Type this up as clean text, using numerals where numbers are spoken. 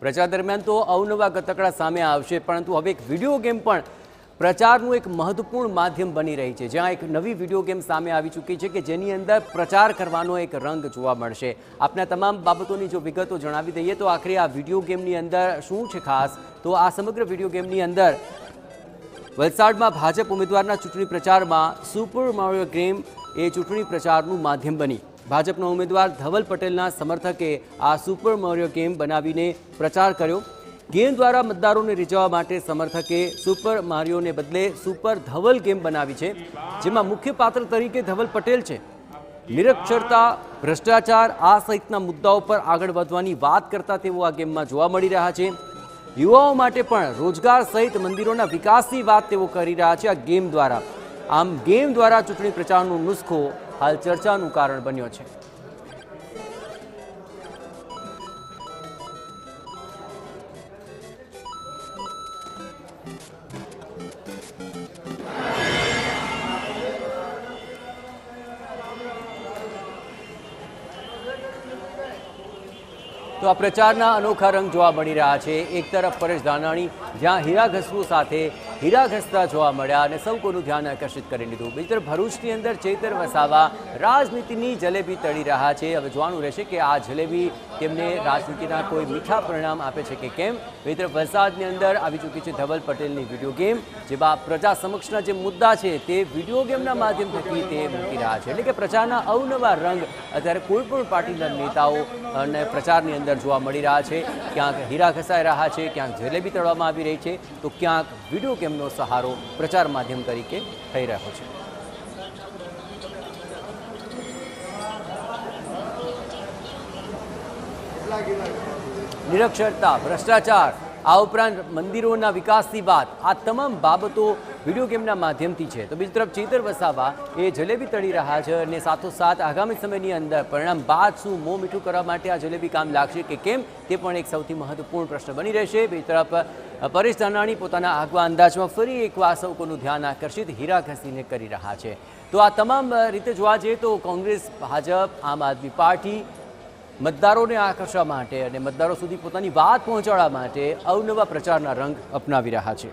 પ્રચાર દરમિયાન તો અવનવા ગતકડા સામે આવશે, પરંતુ હવે એક વિડીયો ગેમ પણ પ્રચારનું એક મહત્વપૂર્ણ માધ્યમ બની રહી છે, જ્યાં એક નવી વિડીયો ગેમ સામે આવી ચૂકી છે કે જેની અંદર પ્રચાર કરવાનો એક રંગ જોવા મળશે। આપને તમામ બાબતોની જો વિગતો જણાવી દઈએ તો આખરે આ વિડીયો ગેમની અંદર શું છે ખાસ, તો આ સમગ્ર વિડીયો ગેમની અંદર વલસાડમાં ભાજપ ઉમેદવારના ચૂંટણી પ્રચારમાં સુપર મારિયો ગેમ એ ચૂંટણી પ્રચારનું માધ્યમ બની। ભાજપના ઉમેદવાર ધવલ પટેલના સમર્થકે આ સુપર મારિયો ગેમ બનાવીને પ્રચાર કર્યો। ગેમ દ્વારા મતદારોને રીઝવવા માટે સમર્થકે સુપર મારિયોને બદલે સુપર ધવલ ગેમ બનાવી છે, જેમાં મુખ્ય પાત્ર તરીકે ધવલ પટેલ છે। નિરક્ષરતા, ભ્રષ્ટાચાર આ સહિતના મુદ્દાઓ પર આગળ વધવાની વાત કરતા તેઓ આ ગેમમાં જોવા મળી રહ્યા છે। યુવાઓ માટે પણ રોજગાર સહિત મંદિરોના વિકાસની વાત તેઓ કરી રહ્યા છે આ ગેમ દ્વારા। આમ ગેમ દ્વારા ચૂંટણી પ્રચારનો નુસ્ખો હાલ ચર્ચાનું કારણ બન્યો છે। તો આ પ્રચારના અનોખા રંગ જોવા મળી રહ્યા છે। એક તરફ પરેશ ધાનાણી જ્યાં હીરા ઘસવું સાથે હીરા ઘસતા જોવા મળ્યા અને સૌ કોઈનું ધ્યાન આકર્ષિત કરી લીધું। બીજી તરફ ભરૂચની અંદર ચૈતર વસાવા રાજનીતિની જલેબી તળી રહ્યા છે। હવે જોવાનું રહેશે કે આ જલેબી તેમને રાજનીતિના કોઈ મીઠા પરિણામ આપે છે કે કેમ। બીજી તરફ વલસાડની અંદર આવી ચૂકી છે ધવલ પટેલની વિડીયો ગેમ, જેમાં પ્રજા સમક્ષના જે મુદ્દા છે તે વિડીયો ગેમના માધ્યમ થકી તે મૂકી રહ્યા છે। એટલે કે પ્રચારના અવનવા રંગ અત્યારે કોઈ પણ પાર્ટીના નેતાઓ અને પ્રચારની અંદર જોવા મળી રહ્યા છે। ક્યાંક હીરા ઘસાઈ રહ્યા છે, ક્યાંક જલેબી તળવામાં આવી રહી છે, તો ક્યાંક વિડીયો ગેમનો સહારો પ્રચાર માધ્યમ તરીકે થઈ રહ્યો છે। નિરક્ષરતા, ભ્રષ્ટાચાર આ ઉપરાંત મંદિરોના વિકાસની વાત, આ તમામ બાબતો વિડીયો ગેમના માધ્યમથી છે। તો બીજી તરફ ચૈતર વસાવા એ જલેબી તળી રહ્યા છે અને સાથોસાથ આગામી સમયની અંદર પરિણામ બાદ શું મોં મીઠું કરવા માટે આ જલેબી કામ લાગશે કે કેમ, તે પણ એક સૌથી મહત્વપૂર્ણ પ્રશ્ન બની રહેશે। બીજી તરફ પરેશ ધાનાણી પોતાના આગવા અંદાજમાં ફરી એકવાર સૌ કોઈનું ધ્યાન આકર્ષિત હીરા ઘસીને કરી રહ્યા છે। તો આ તમામ રીતે જોવા જઈએ તો કોંગ્રેસ, ભાજપ, આમ આદમી પાર્ટી મતદારોને આકર્ષવા માટે અને મતદારો સુધી પોતાની વાત પહોંચાડવા માટે અવનવા પ્રચારના રંગ અપનાવી રહ્યા છે।